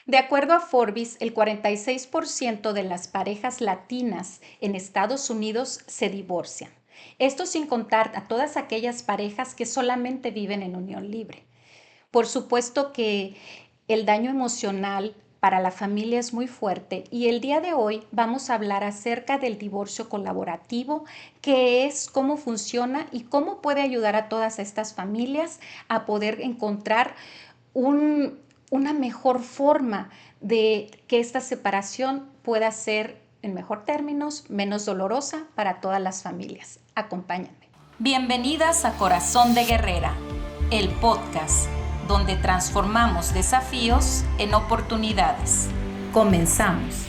De acuerdo a Forbes, el 46% de las parejas latinas en Estados Unidos se divorcian. Esto sin contar a todas aquellas parejas que solamente viven en unión libre. Por supuesto que el daño emocional para la familia es muy fuerte y el día de hoy vamos a hablar acerca del divorcio colaborativo, qué es, cómo funciona y cómo puede ayudar a todas estas familias a poder encontrar un, una mejor forma de que esta separación pueda ser, en mejor términos, menos dolorosa para todas las familias. Acompáñenme. Bienvenidas a Corazón de Guerrera, el podcast donde transformamos desafíos en oportunidades. Comenzamos.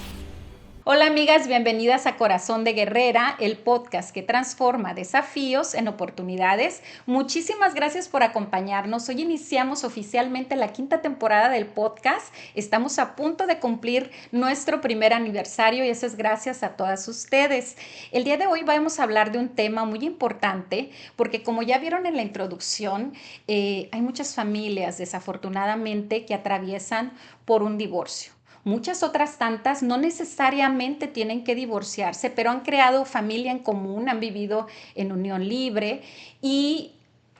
Hola amigas, bienvenidas a Corazón de Guerrera, el podcast que transforma desafíos en oportunidades. Muchísimas gracias por acompañarnos. Hoy iniciamos oficialmente la 5ª temporada del podcast. Estamos a punto de cumplir nuestro primer aniversario y eso es gracias a todas ustedes. El día de hoy vamos a hablar de un tema muy importante porque como ya vieron en la introducción, hay muchas familias desafortunadamente que atraviesan por un divorcio. Muchas otras tantas no necesariamente tienen que divorciarse, pero han creado familia en común, han vivido en unión libre y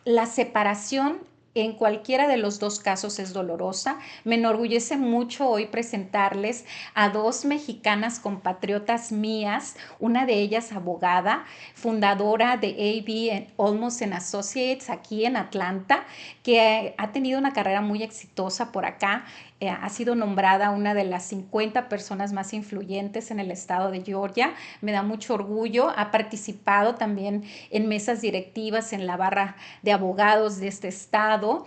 la separación en cualquiera de los dos casos es dolorosa. Me enorgullece mucho hoy presentarles a dos mexicanas compatriotas mías, una de ellas abogada, fundadora de AB Olmos Associates aquí en Atlanta, que ha tenido una carrera muy exitosa por acá. Ha sido nombrada una de las 50 personas más influyentes en el estado de Georgia. Me da mucho orgullo. Ha participado también en mesas directivas en la barra de abogados de este estado.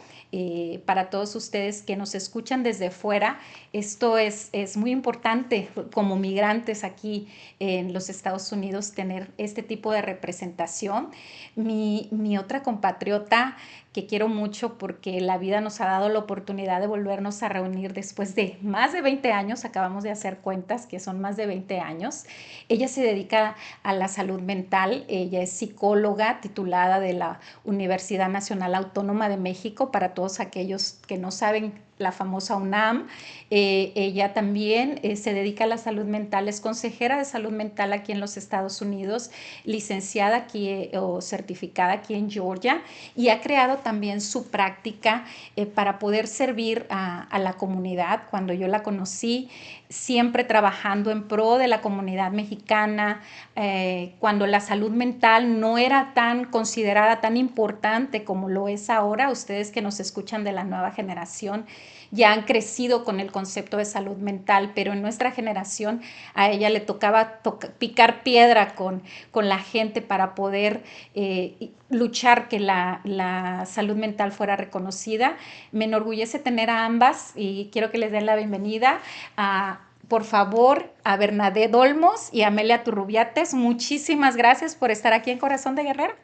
Para todos ustedes que nos escuchan desde fuera, esto es muy importante como migrantes aquí en los Estados Unidos tener este tipo de representación. Mi otra compatriota que quiero mucho porque la vida nos ha dado la oportunidad de volvernos a reunir después de más de 20 años, acabamos de hacer cuentas que son más de 20 años. Ella se dedica a la salud mental, ella es psicóloga titulada de la Universidad Nacional Autónoma de México, para todos aquellos que no saben, la famosa UNAM. Ella también se dedica a la salud mental, es consejera de salud mental aquí en los Estados Unidos, licenciada aquí o certificada aquí en Georgia, y ha creado también su práctica para poder servir a la comunidad. Cuando yo la conocí, siempre trabajando en pro de la comunidad mexicana, cuando la salud mental no era tan considerada, tan importante como lo es ahora. Ustedes que nos escuchan de la nueva generación ya han crecido con el concepto de salud mental, pero en nuestra generación a ella le tocaba picar piedra con la gente para poder luchar que la salud mental fuera reconocida. Me enorgullece tener a ambas y quiero que les den la bienvenida por favor, a Bernadette Olmos y a Amelia Turrubiates. Muchísimas gracias por estar aquí en Corazón de Guerrera.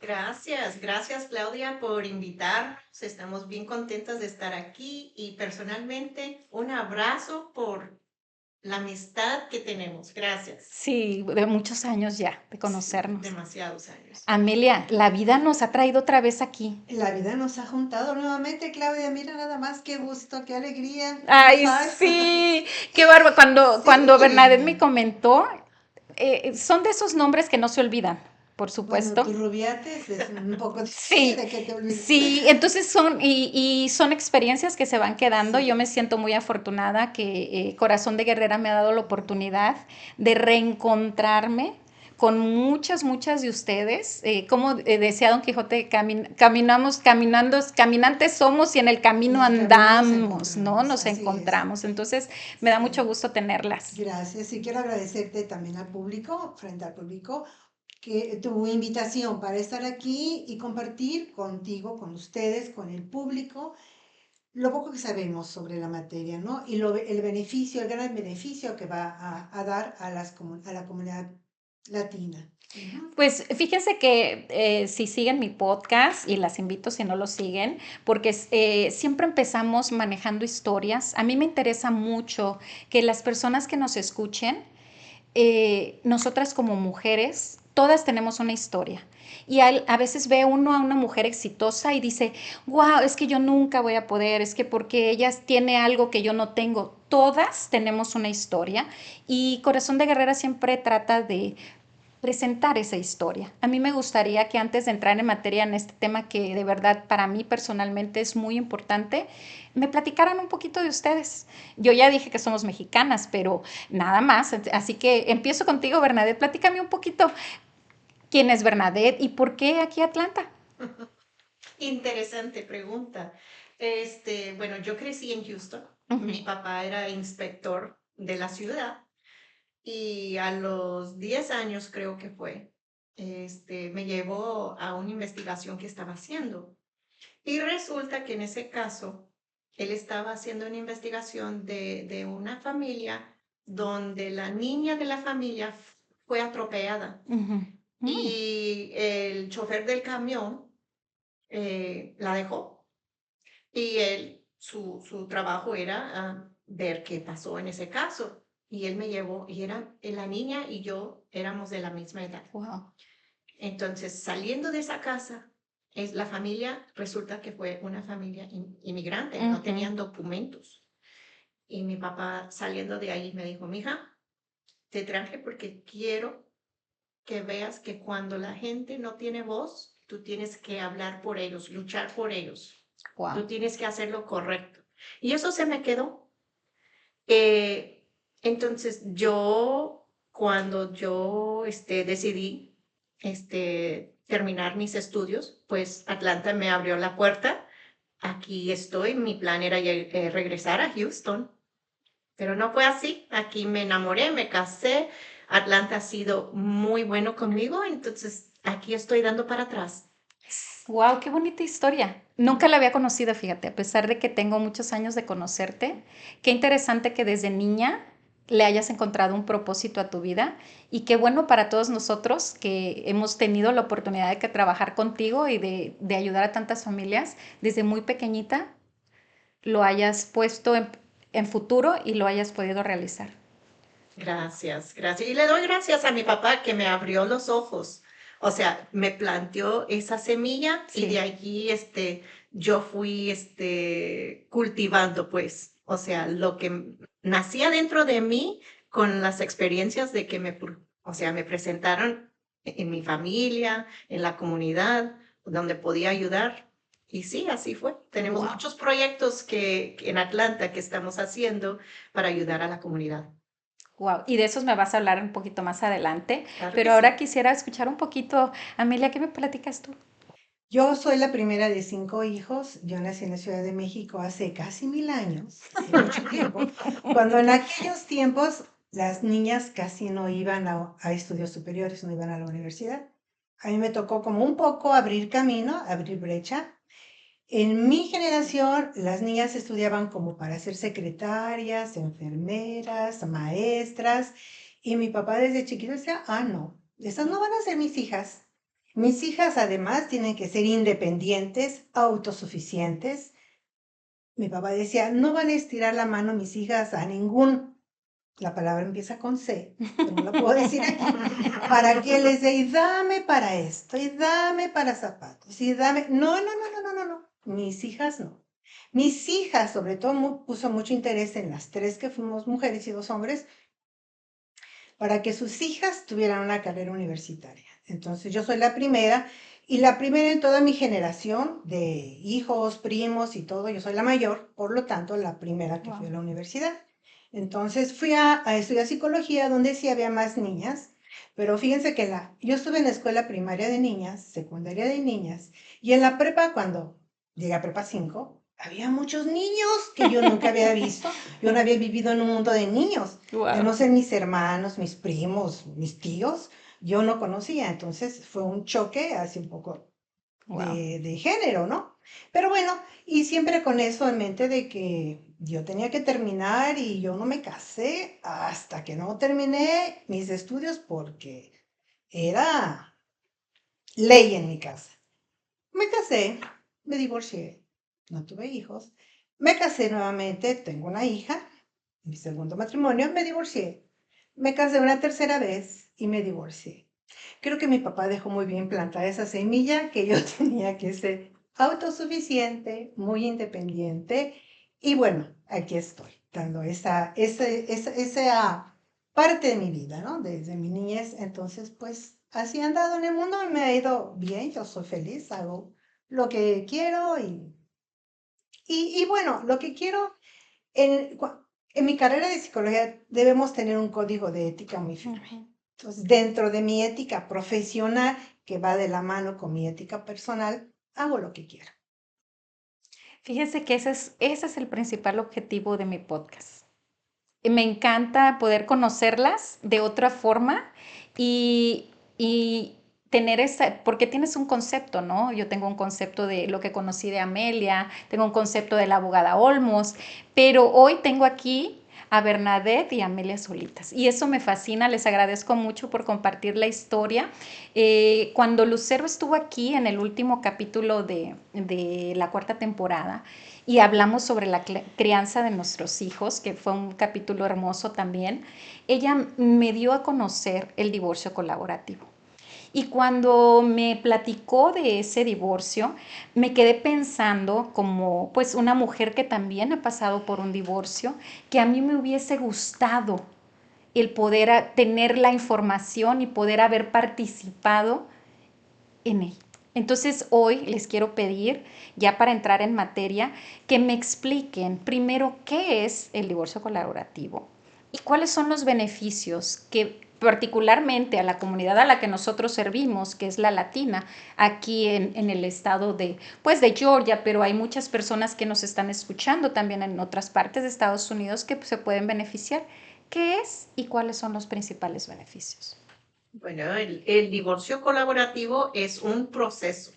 Gracias Claudia por invitarnos. Estamos bien contentas de estar aquí y personalmente un abrazo por la amistad que tenemos. Gracias. Sí, de muchos años ya de Sí, conocernos. demasiados años. Amelia, la vida nos ha traído otra vez aquí. La vida nos ha juntado nuevamente, Claudia. Mira nada más, qué gusto, qué alegría. ¿Cómo Ay, estás? sí, qué bárbaro. Cuando Bernadette me Sí. comentó, son de esos nombres que no se olvidan, por Bueno, supuesto. tu rubiates es un poco difícil Sí, de que te olvides. sí, entonces son experiencias que se van quedando. Yo me Sí. siento muy afortunada que Corazón de Guerrera me ha dado la oportunidad de reencontrarme con muchas de ustedes. Como decía Don Quijote, caminamos, caminando, caminantes somos y en el En camino el camino nos andamos, ¿no? encontramos, Nos así es. encontramos. Entonces, me da mucho Sí. gusto tenerlas. Gracias. Y quiero agradecerte también al público, frente al público, que tu invitación para estar aquí y compartir contigo, con ustedes, con el público lo poco que sabemos sobre la materia, ¿no? Y el beneficio, el gran beneficio que va a dar a la comunidad latina. Ujú. Pues fíjense que si siguen mi podcast, y las invito si no lo siguen, porque siempre empezamos manejando historias. A mí me interesa mucho que las personas que nos escuchen, nosotras como mujeres Todas tenemos una historia. Y a veces ve uno a una mujer exitosa y dice, wow, es que yo nunca voy a poder, es que porque ella tiene algo que yo no tengo. Todas tenemos una historia y Corazón de Guerrera siempre trata de presentar esa historia. A mí me gustaría que antes de entrar en materia en este tema que de verdad para mí personalmente es muy importante, me platicaran un poquito de ustedes. Yo ya dije que somos mexicanas, pero nada más. Así que empiezo contigo, Bernadette. Platícame un poquito quién es Bernadette y por qué aquí Atlanta. Interesante pregunta. Bueno, yo crecí en Houston. Mi Ujú. papá era inspector de la ciudad y a los 10 años creo que fue, me llevó a una investigación que estaba haciendo. Y resulta que en ese caso, él estaba haciendo una investigación de una familia donde la niña de la familia fue atropellada Ujú. Mm. y el chofer del camión la dejó y su trabajo era ver qué pasó en ese caso. Y él me llevó, y era la niña y yo éramos de la misma edad. Wow. Entonces, saliendo de esa casa, la familia resulta que fue una familia inmigrante, no Ujú. tenían documentos. Y mi papá saliendo de ahí me dijo, mija, te traje porque quiero que veas que cuando la gente no tiene voz, tú tienes que hablar por ellos, luchar por ellos. Tú Wow. tienes que hacer lo correcto. Y eso se me quedó. Eh, entonces, cuando yo decidí terminar mis estudios, pues Atlanta me abrió la puerta. Aquí estoy. Mi plan era regresar a Houston, pero no fue así. Aquí me enamoré, me casé. Atlanta ha sido muy bueno conmigo, entonces aquí estoy dando para atrás. Wow, qué bonita historia. Nunca la había conocido, fíjate, a pesar de que tengo muchos años de conocerte. Qué interesante que desde niña le hayas encontrado un propósito a tu vida y qué bueno para todos nosotros que hemos tenido la oportunidad de que trabajar contigo y de ayudar a tantas familias desde muy pequeñita lo hayas puesto en futuro y lo hayas podido realizar. Gracias, gracias. Y le doy gracias a mi papá que me abrió los ojos. O sea, me planteó esa semilla y de Sí. allí yo fui cultivando, pues, o sea, lo que nacía dentro de mí con las experiencias de que o sea, me presentaron en mi familia, en la comunidad, donde podía ayudar. Y sí, así fue. Tenemos Wow. muchos proyectos que en Atlanta que estamos haciendo para ayudar a la comunidad. Wow, y de esos me vas a hablar un poquito más adelante, Claro que pero ahora sí. quisiera escuchar un poquito, Amelia, ¿qué me platicas tú? Yo soy la primera de 5 hijos. Yo nací en la Ciudad de México hace casi 1000 años, hace mucho tiempo, cuando en aquellos tiempos las niñas casi no iban a estudios superiores, no iban a la universidad. A mí me tocó como un poco abrir camino, abrir brecha. En mi generación, las niñas estudiaban como para ser secretarias, enfermeras, maestras, y mi papá desde chiquito decía, ah, no, esas no van a ser mis hijas. Mis hijas además tienen que ser independientes, autosuficientes. Mi papá decía, no van a estirar la mano mis hijas a ningún, la palabra empieza con C, pero no la puedo decir aquí, para que les dé, y dame para esto, y dame para zapatos, y dame, no, no, no, no, no, no, no, mis hijas no. Mis hijas, sobre todo, puso mucho interés en las tres que fuimos mujeres y 2 hombres, para que sus hijas tuvieran una carrera universitaria. Entonces, yo soy la primera, y la primera en toda mi generación de hijos, primos y todo, yo soy la mayor, por lo tanto, la primera que fui a Wow. la universidad. Entonces fui a estudiar psicología, donde sí había más niñas, pero fíjense que yo estuve en la escuela primaria de niñas, secundaria de niñas, y en la prepa, cuando llegué a prepa 5 había muchos niños que yo nunca había visto. Yo no había vivido en un mundo de niños, de Wow. no ser mis hermanos, mis primos, mis tíos, yo no conocía. Entonces fue un choque así un poco Wow. de género, ¿no? Pero bueno, y siempre con eso en mente de que yo tenía que terminar y yo no me casé hasta que no terminé mis estudios porque era ley en mi casa. Me casé, me divorcié, no tuve hijos, me casé nuevamente, tengo una hija, mi segundo matrimonio, me divorcié, me casé una tercera vez y me divorcié. Creo que mi papá dejó muy bien plantada esa semilla, que yo tenía que ser autosuficiente, muy independiente. Y bueno, aquí estoy, dando esa parte de mi vida, ¿no? Desde mi niñez. Entonces, pues así he andado en el mundo y me ha ido bien, yo soy feliz, hago lo que quiero y bueno, lo que quiero, en, en mi carrera de psicología debemos tener un código de ética muy firme. Entonces, dentro de mi ética profesional, que va de la mano con mi ética personal, hago lo que quiero. Fíjese que ese es el principal objetivo de mi podcast. Me encanta poder conocerlas de otra forma y tener porque tienes un concepto, ¿no? Yo tengo un concepto de lo que conocí de Amelia, tengo un concepto de la abogada Olmos, pero hoy tengo aquí a Bernadette y a Amelia solitas. Y eso me fascina, les agradezco mucho por compartir la historia. Cuando Lucero estuvo aquí en el último capítulo de la cuarta temporada, y hablamos sobre la crianza de nuestros hijos, que fue un capítulo hermoso también, ella me dio a conocer el divorcio colaborativo. Y cuando me platicó de ese divorcio, me quedé pensando como pues una mujer que también ha pasado por un divorcio, que a mí me hubiese gustado el poder tener la información y poder haber participado en él. Entonces hoy les quiero pedir, ya para entrar en materia, que me expliquen primero qué es el divorcio colaborativo y cuáles son los beneficios que particularmente a la comunidad a la que nosotros servimos, que es la latina, aquí en el estado pues de Georgia, pero hay muchas personas que nos están escuchando también en otras partes de Estados Unidos que se pueden beneficiar. ¿Qué es y cuáles son los principales beneficios? Bueno, el divorcio colaborativo es un proceso.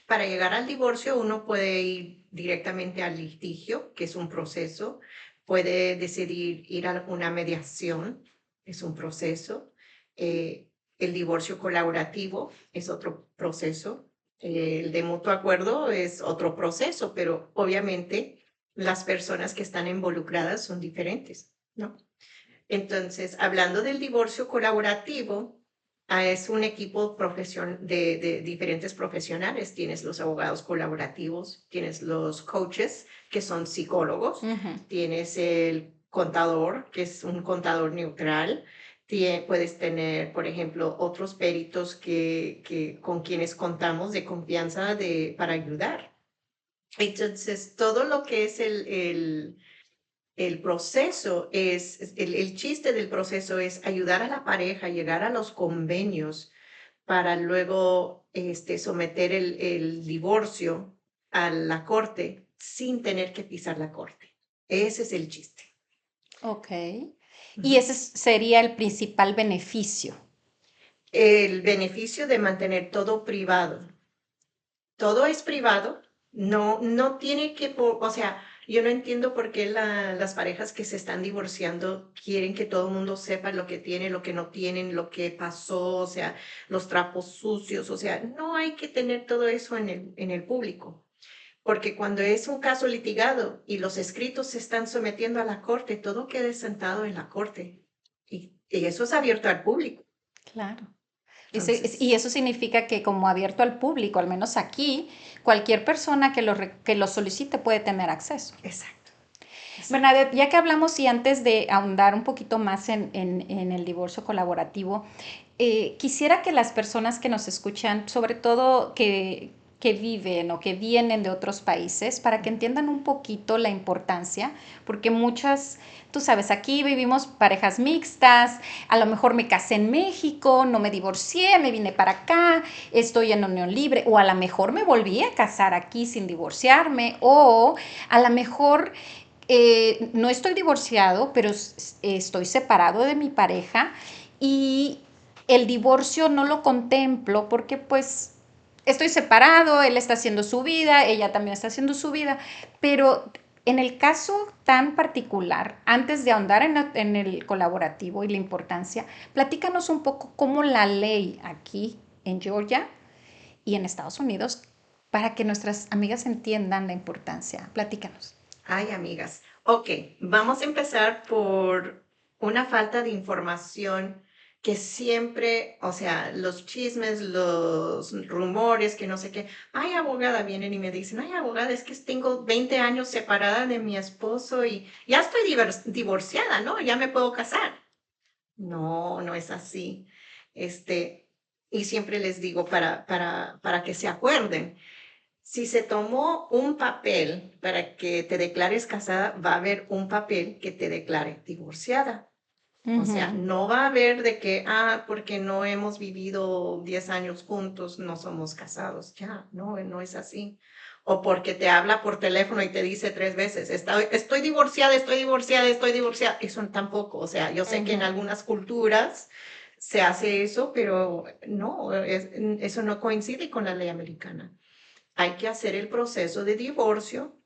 Para llegar al divorcio, uno puede ir directamente al litigio, que es un proceso. Puede decidir ir a una mediación, es un proceso. El divorcio colaborativo es otro proceso. El de mutuo acuerdo es otro proceso, pero obviamente las personas que están involucradas son diferentes, ¿no? Entonces, hablando del divorcio colaborativo, es un equipo de diferentes profesionales. Tienes los abogados colaborativos, tienes los coaches, que son psicólogos, tienes el contador, que es un contador neutral. Puedes tener, por ejemplo, otros peritos con quienes contamos de confianza para ayudar. Entonces, todo lo que es el proceso el chiste del proceso es ayudar a la pareja a llegar a los convenios para luego someter el divorcio a la corte sin tener que pisar la corte. Ese es el chiste. Ok. Y Ujú. ese sería el principal beneficio. El beneficio de mantener todo privado. Todo es privado, no tiene o sea, yo no entiendo por qué las parejas que se están divorciando quieren que todo el mundo sepa lo que tiene, lo que no tienen, lo que pasó, o sea, los trapos sucios, o sea, no hay que tener todo eso en el público, porque cuando es un caso litigado y los escritos se están sometiendo a la corte, todo queda sentado en la corte y eso es abierto al público. Claro. Y Entonces, eso significa que como abierto al público, al menos aquí, cualquier persona que lo solicite puede tener acceso. exacto, exacto. Bernadette, ya que hablamos y antes de ahondar un poquito más en el divorcio colaborativo, quisiera que las personas que nos escuchan, sobre todo que viven o que vienen de otros países, para que entiendan un poquito la importancia, porque muchas, tú sabes, aquí vivimos parejas mixtas, a lo mejor me casé en México, no me divorcié, me vine para acá, estoy en unión libre, o a lo mejor me volví a casar aquí sin divorciarme, o a lo mejor no estoy divorciado, pero estoy separado de mi pareja y el divorcio no lo contemplo porque pues estoy separado, él está haciendo su vida, ella también está haciendo su vida, pero en el caso tan particular, antes de ahondar en el colaborativo y la importancia, platícanos un poco cómo la ley aquí en Georgia y en Estados Unidos, para que nuestras amigas entiendan la importancia. Platícanos. Ay, amigas. Ok, vamos a empezar por una falta de información que siempre, o sea, los chismes, los rumores, que no sé qué. Ay, abogada, vienen y me dicen, ay, abogada, es que tengo 20 años separada de mi esposo y ya estoy divorciada, ¿no? Ya me puedo casar. No, no es así. Este, y siempre les digo para que se acuerden, si se tomó un papel para que te declares casada, va a haber un papel que te declare divorciada. O sea, Ujú. no va a haber de que, porque no hemos vivido 10 años juntos, no somos casados. Ya, no, no es así. O porque te habla por teléfono y te dice 3 veces, estoy divorciada, estoy divorciada, estoy divorciada. Eso tampoco. O sea, yo sé que en Ujú. algunas culturas se hace eso, pero no, eso no coincide con la ley americana. Hay que hacer el proceso de divorcio,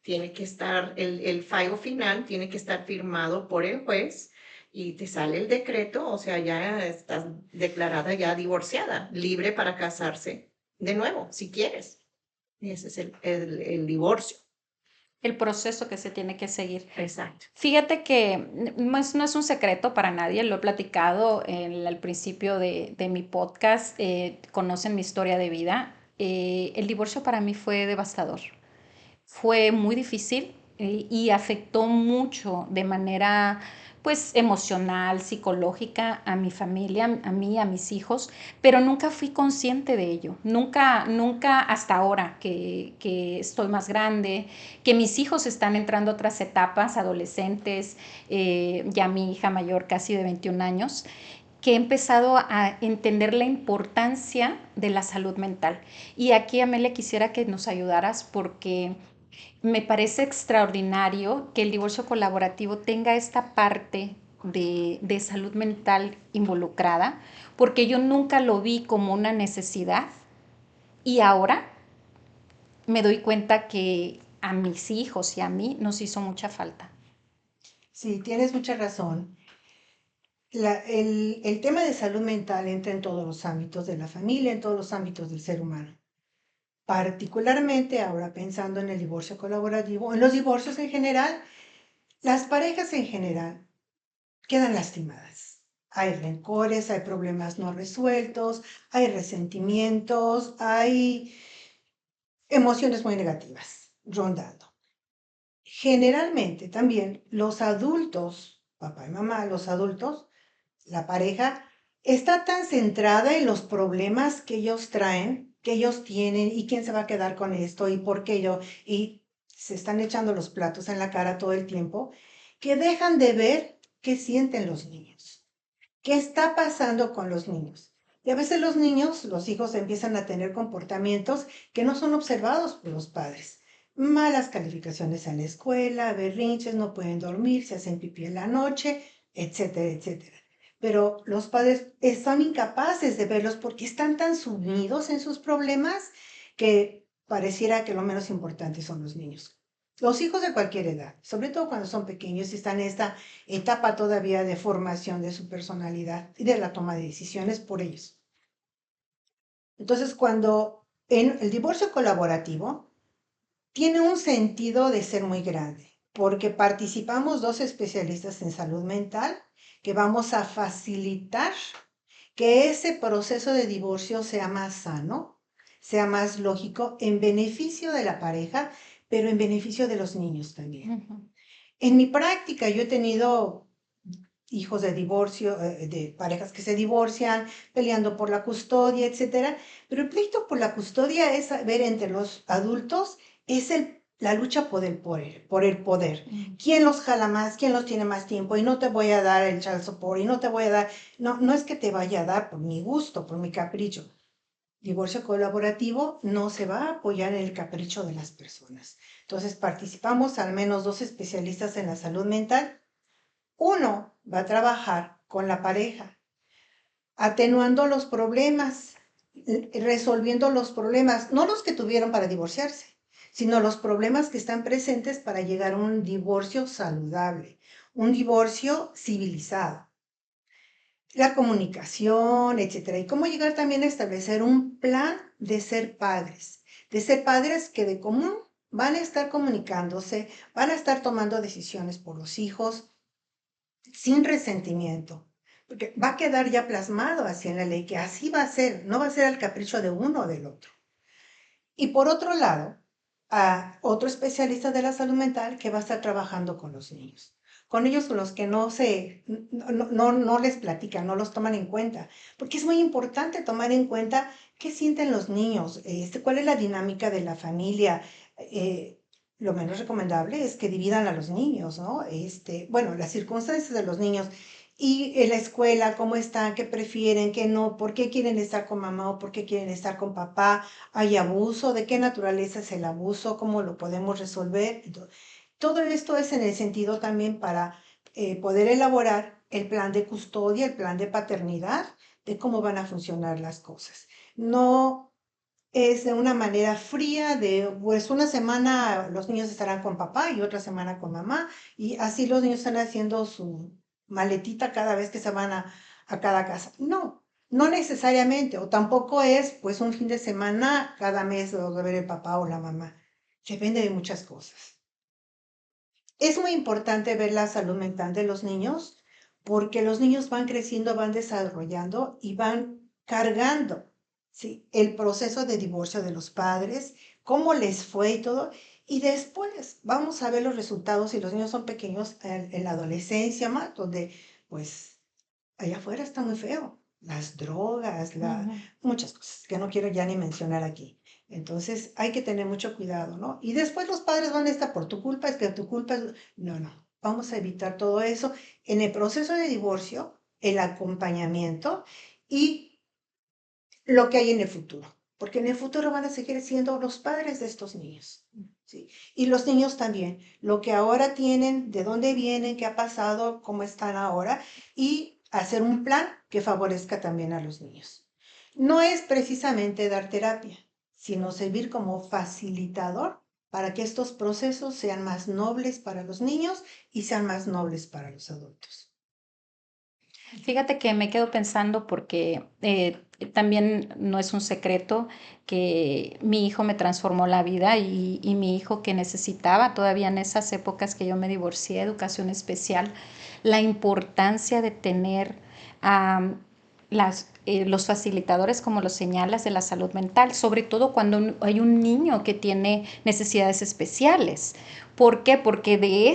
tiene que estar, el fallo final tiene que estar firmado por el juez y te sale el decreto, o sea, ya estás declarada ya divorciada, libre para casarse de nuevo, si quieres. Ese es el divorcio. El proceso que se tiene que seguir. Exacto. Fíjate que no es un secreto para nadie, lo he platicado al principio de mi podcast, conocen mi historia de vida. El divorcio para mí fue devastador, fue muy difícil y afectó mucho de manera pues emocional, psicológica a mi familia, a mí, a mis hijos, pero nunca fui consciente de ello, nunca hasta ahora que estoy más grande, que mis hijos están entrando a otras etapas, adolescentes, ya mi hija mayor casi de 21 años, que he empezado a entender la importancia de la salud mental. Y aquí, Amelia, quisiera que nos ayudaras porque me parece extraordinario que el divorcio colaborativo tenga esta parte de salud mental involucrada, porque yo nunca lo vi como una necesidad y ahora me doy cuenta que a mis hijos y a mí nos hizo mucha falta. Sí, tienes mucha razón. El tema de salud mental entra en todos los ámbitos de la familia, en todos los ámbitos del ser humano. Particularmente ahora pensando en el divorcio colaborativo, en los divorcios en general, las parejas en general quedan lastimadas. Hay rencores, hay problemas no resueltos, hay resentimientos, hay emociones muy negativas rondando. Generalmente también los adultos, papá y mamá, los adultos, la pareja, está tan centrada en los problemas que ellos traen, que ellos tienen y quién se va a quedar con esto y por qué yo, y se están echando los platos en la cara todo el tiempo, que dejan de ver qué sienten los niños, qué está pasando con los niños. Y a veces los niños, los hijos empiezan a tener comportamientos que no son observados por los padres. Malas calificaciones en la escuela, berrinches, no pueden dormir, se hacen pipí en la noche, etcétera, etcétera. Pero los padres son incapaces de verlos porque están tan sumidos en sus problemas que pareciera que lo menos importante son los niños. Los hijos de cualquier edad, sobre todo cuando son pequeños y están en esta etapa todavía de formación de su personalidad y de la toma de decisiones por ellos. Entonces, cuando en el divorcio colaborativo tiene un sentido de ser muy grande, porque participamos dos especialistas en salud mental que vamos a facilitar que ese proceso de divorcio sea más sano, sea más lógico, en beneficio de la pareja, pero en beneficio de los niños también. Ujú. En mi práctica, yo he tenido hijos de divorcio, de parejas que se divorcian, peleando por la custodia, etcétera. Pero el pleito por la custodia es ver entre los adultos, es la lucha por el poder. Mm. ¿Quién los jala más? ¿Quién los tiene más tiempo? Y no te voy a dar el child support, y no te voy a dar, no, no es que te vaya a dar por mi gusto, por mi capricho. Divorcio colaborativo no se va a apoyar en el capricho de las personas. Entonces participamos al menos dos especialistas en la salud mental. Uno va a trabajar con la pareja, atenuando los problemas, resolviendo los problemas, no los que tuvieron para divorciarse, sino los problemas que están presentes para llegar a un divorcio saludable, un divorcio civilizado. La comunicación, etcétera. Y cómo llegar también a establecer un plan de ser padres que de común van a estar comunicándose, van a estar tomando decisiones por los hijos, sin resentimiento, porque va a quedar ya plasmado así en la ley, que así va a ser, no va a ser al capricho de uno o del otro. Y por otro lado, a otro especialista de la salud mental que va a estar trabajando con los niños. Con ellos con los que no les platican, no los toman en cuenta, porque es muy importante tomar en cuenta qué sienten los niños, cuál es la dinámica de la familia. Lo menos recomendable es que dividan a los niños, ¿no? Bueno, las circunstancias de los niños y en la escuela, cómo están, qué prefieren, qué no, por qué quieren estar con mamá o por qué quieren estar con papá. ¿Hay abuso? ¿De qué naturaleza es el abuso? ¿Cómo lo podemos resolver? Todo esto es en el sentido también para poder elaborar el plan de custodia, el plan de paternidad, de cómo van a funcionar las cosas. No es de una manera fría de, pues una semana los niños estarán con papá y otra semana con mamá, y así los niños están haciendo su maletita cada vez que se van a cada casa. No, no necesariamente, o tampoco es pues un fin de semana cada mes lo debe ver el papá o la mamá. Depende de muchas cosas. Es muy importante ver la salud mental de los niños porque los niños van creciendo, van desarrollando y van cargando, ¿sí? El proceso de divorcio de los padres, cómo les fue y todo. Y después vamos a ver los resultados si los niños son pequeños en la adolescencia, más, donde pues allá afuera está muy feo. Las drogas, Ujú. muchas cosas que no quiero ya ni mencionar aquí. Entonces hay que tener mucho cuidado, ¿no? Y después los padres van a estar por tu culpa, es que tu culpa es... No, no. Vamos a evitar todo eso en el proceso de divorcio, el acompañamiento y lo que hay en el futuro. Porque en el futuro van a seguir siendo los padres de estos niños. ¿Sí? Y los niños también. Lo que ahora tienen, de dónde vienen, qué ha pasado, cómo están ahora. Y hacer un plan que favorezca también a los niños. No es precisamente dar terapia, sino servir como facilitador para que estos procesos sean más nobles para los niños y sean más nobles para los adultos. Fíjate que me quedo pensando porque también no es un secreto que mi hijo me transformó la vida y mi hijo que necesitaba todavía en esas épocas que yo me divorcié, educación especial, la importancia de tener a los facilitadores, como lo señalas, de la salud mental, sobre todo cuando hay un niño que tiene necesidades especiales. ¿Por qué? Porque de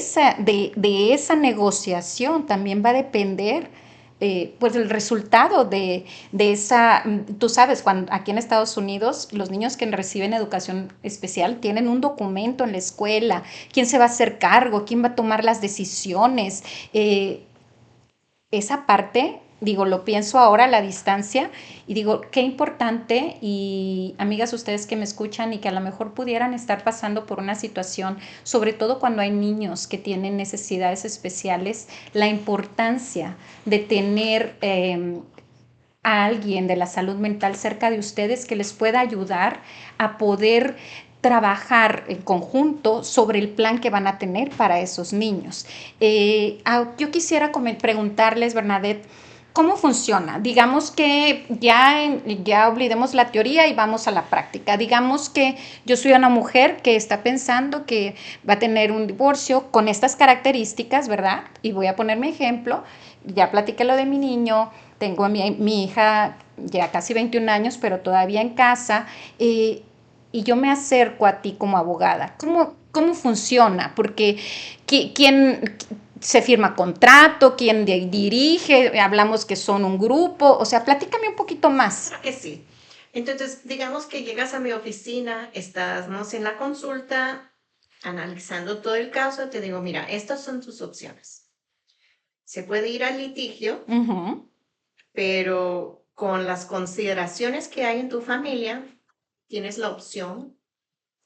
esa negociación también va a depender pues el resultado de esa, tú sabes, cuando aquí en Estados Unidos los niños que reciben educación especial tienen un documento en la escuela, quién se va a hacer cargo, quién va a tomar las decisiones. Esa parte, digo, lo pienso ahora a la distancia y digo, qué importante y amigas ustedes que me escuchan y que a lo mejor pudieran estar pasando por una situación, sobre todo cuando hay niños que tienen necesidades especiales, la importancia de tener a alguien de la salud mental cerca de ustedes que les pueda ayudar a poder trabajar en conjunto sobre el plan que van a tener para esos niños. Yo quisiera preguntarles, Bernadette, ¿cómo funciona? Digamos que ya olvidemos la teoría y vamos a la práctica. Digamos que yo soy una mujer que está pensando que va a tener un divorcio con estas características, ¿verdad? Y voy a poner mi ejemplo. Ya platiqué lo de mi niño, tengo a mi hija ya casi 21 años, pero todavía en casa, y yo me acerco a ti como abogada. ¿Cómo funciona? Porque ¿quién se firma contrato? ¿Quién dirige? Hablamos que son un grupo. O sea, platícame un poquito más. Que sí. Entonces, digamos que llegas a mi oficina, estamos en la consulta, analizando todo el caso, te digo, mira, estas son tus opciones. Se puede ir al litigio, pero con las consideraciones que hay en tu familia, tienes la opción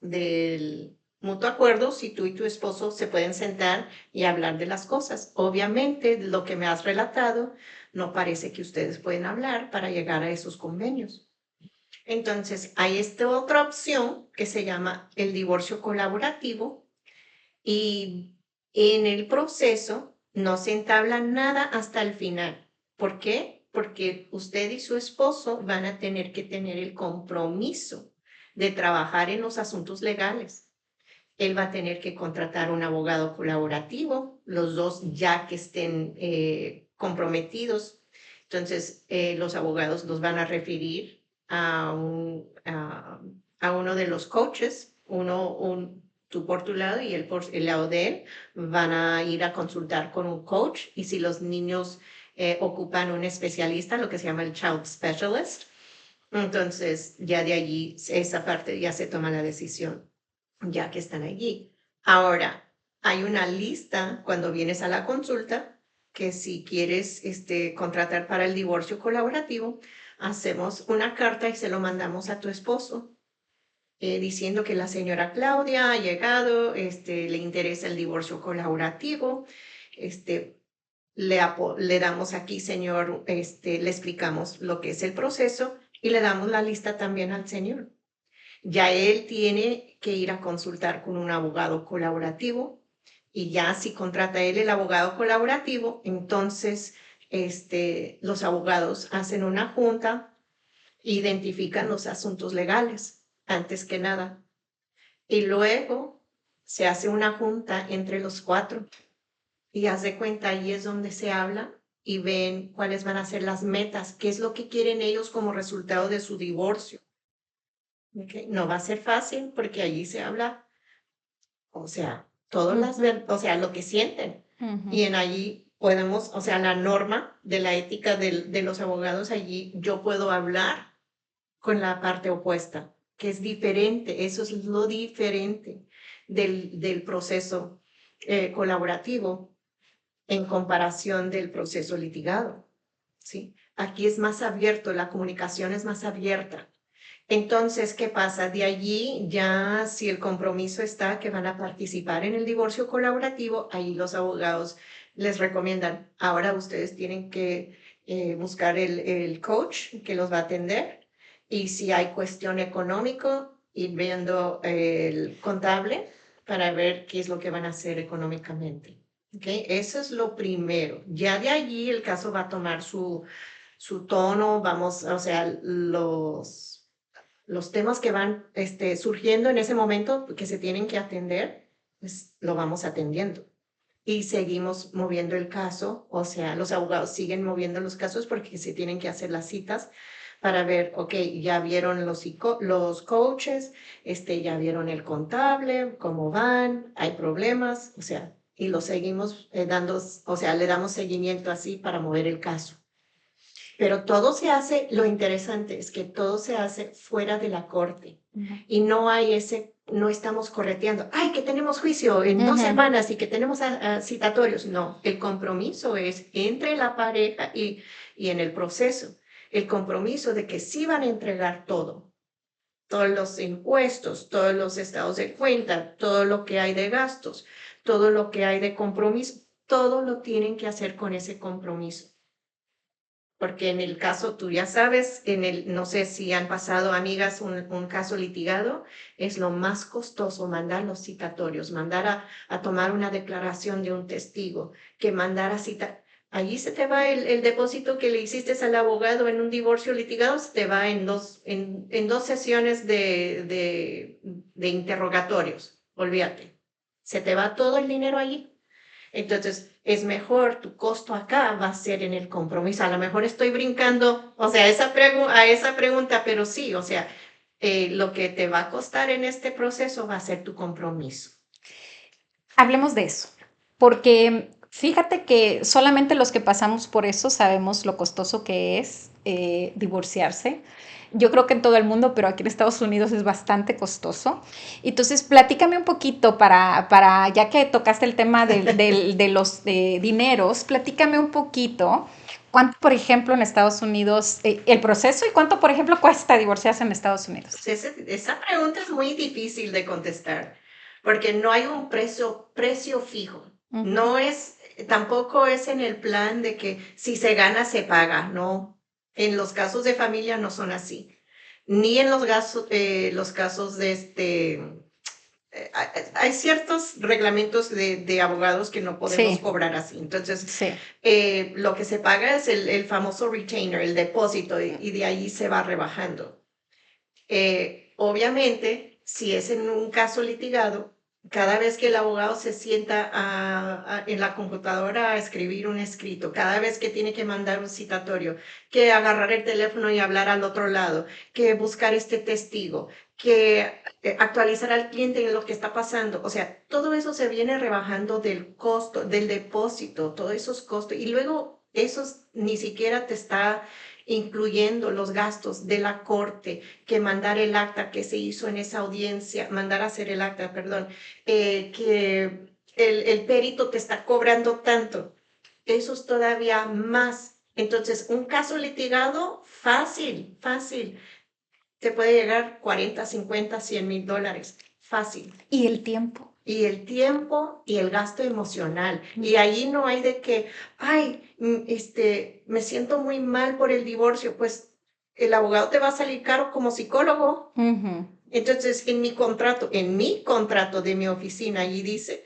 del mutuo acuerdo si tú y tu esposo se pueden sentar y hablar de las cosas. Obviamente, lo que me has relatado, no parece que ustedes pueden hablar para llegar a esos convenios. Entonces, hay esta otra opción que se llama el divorcio colaborativo y en el proceso no se entabla nada hasta el final. ¿Por qué? Porque usted y su esposo van a tener que tener el compromiso de trabajar en los asuntos legales. Él va a tener que contratar un abogado colaborativo, los dos ya que estén comprometidos Entonces, los abogados los van a referir a, a uno de los coaches, tú por tu lado y él por el lado de él, van a ir a consultar con un coach y si los niños ocupan un especialista, lo que se llama el Child Specialist, entonces ya de allí, esa parte ya se toma la decisión, ya que están allí. Ahora, hay una lista cuando vienes a la consulta que si quieres contratar para el divorcio colaborativo, hacemos una carta y se lo mandamos a tu esposo diciendo que la señora Claudia ha llegado, le interesa el divorcio colaborativo, le damos aquí, señor, le explicamos lo que es el proceso y le damos la lista también al señor. Ya él tiene que ir a consultar con un abogado colaborativo y ya si contrata él el abogado colaborativo, entonces los abogados hacen una junta, identifican los asuntos legales antes que nada y luego se hace una junta entre los cuatro y haz de cuenta, ahí es donde se habla y ven cuáles van a ser las metas, qué es lo que quieren ellos como resultado de su divorcio. ¿Okay? No va a ser fácil porque allí se habla, o sea, o sea, lo que sienten. Y en allí podemos, o sea, la norma de la ética de los abogados, allí yo puedo hablar con la parte opuesta, que es diferente, eso es lo diferente del proceso colaborativo en comparación del proceso litigado, ¿sí? Aquí es más abierto, la comunicación es más abierta. Entonces, ¿qué pasa? De allí ya si el compromiso está que van a participar en el divorcio colaborativo, ahí los abogados les recomiendan, ahora ustedes tienen que buscar el coach que los va a atender y si hay cuestión económico, ir viendo el contable para ver qué es lo que van a hacer económicamente. ¿Okay? Eso es lo primero. Ya de allí el caso va a tomar su tono, vamos, o sea, los temas que van surgiendo en ese momento que se tienen que atender, pues lo vamos atendiendo. Y seguimos moviendo el caso, o sea, los abogados siguen moviendo los casos porque se tienen que hacer las citas para ver, ok, ya vieron los coaches, ya vieron el contable, cómo van, hay problemas, o sea, y lo seguimos dando, o sea, le damos seguimiento así para mover el caso. Pero todo se hace, lo interesante es que todo se hace fuera de la corte y no hay no estamos correteando, ay, que tenemos juicio en 2 semanas y que tenemos citatorios. No, el compromiso es entre la pareja y en el proceso. El compromiso de que sí van a entregar todo, todos los impuestos, todos los estados de cuenta, todo lo que hay de gastos, todo lo que hay de compromiso, todo lo tienen que hacer con ese compromiso. Porque en el caso, tú ya sabes, no sé si han pasado, amigas, un caso litigado, es lo más costoso mandar los citatorios, mandar a tomar una declaración de un testigo, que mandar a citar. Allí se te va el depósito que le hiciste al abogado en un divorcio litigado, se te va en dos sesiones de interrogatorios, olvídate. Se te va todo el dinero allí. Entonces, es mejor, tu costo acá va a ser en el compromiso. A lo mejor estoy brincando, o sea, a esa pregunta, pero sí, o sea, lo que te va a costar en este proceso va a ser tu compromiso. Hablemos de eso, porque fíjate que solamente los que pasamos por eso sabemos lo costoso que es divorciarse. Yo creo que en todo el mundo, pero aquí en Estados Unidos es bastante costoso. Entonces, platícame un poquito ya que tocaste el tema de los dineros, platícame un poquito cuánto, por ejemplo, en Estados Unidos, el proceso y cuánto, por ejemplo, cuesta divorciarse en Estados Unidos. Pues esa pregunta es muy difícil de contestar porque no hay un precio fijo. No es, tampoco es en el plan de que si se gana, se paga, no. En los casos de familia no son así. Ni en los casos de hay ciertos reglamentos de abogados que no podemos cobrar así. Entonces, lo que se paga es el famoso retainer, el depósito, y de ahí se va rebajando. Obviamente, si es en un caso litigado, Cada vez que el abogado se sienta en la computadora a escribir un escrito, cada vez que tiene que mandar un citatorio, que agarrar el teléfono y hablar al otro lado, que buscar este testigo, que actualizar al cliente en lo que está pasando. O sea, todo eso se viene rebajando del costo, del depósito, todos esos costos. Y luego esos ni siquiera te está incluyendo los gastos de la corte, que mandar el acta que se hizo en esa audiencia, mandar a hacer el acta, perdón, que el perito te está cobrando tanto. Eso es todavía más. Entonces, un caso litigado, fácil, fácil. Te puede llegar 40, 50, $100,000. Fácil. ¿Y el tiempo? Y el tiempo y el gasto emocional. Y allí no hay de que, ay, me siento muy mal por el divorcio. Pues el abogado te va a salir caro como psicólogo. Entonces, en mi contrato de mi oficina, allí dice,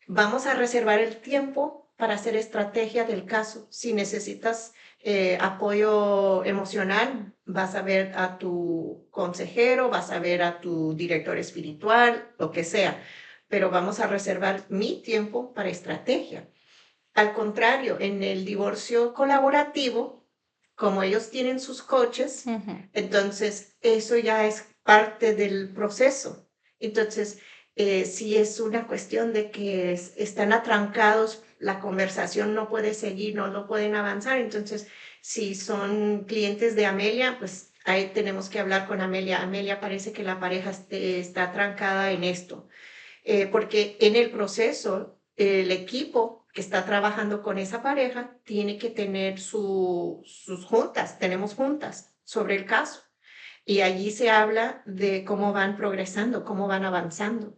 vamos a reservar el tiempo para hacer estrategia del caso. Si necesitas apoyo emocional, vas a ver a tu consejero, vas a ver a tu director espiritual, lo que sea, pero vamos a reservar mi tiempo para estrategia. Al contrario, en el divorcio colaborativo, como ellos tienen sus coaches, entonces eso ya es parte del proceso. Entonces, si es una cuestión de que están atrancados, la conversación no puede seguir, no pueden avanzar. Entonces, si son clientes de Amelia, pues ahí tenemos que hablar con Amelia. Amelia, parece que la pareja está atrancada en esto. Porque en el proceso, el equipo que está trabajando con esa pareja tiene que tener sus juntas, tenemos juntas sobre el caso. Y allí se habla de cómo van progresando, cómo van avanzando.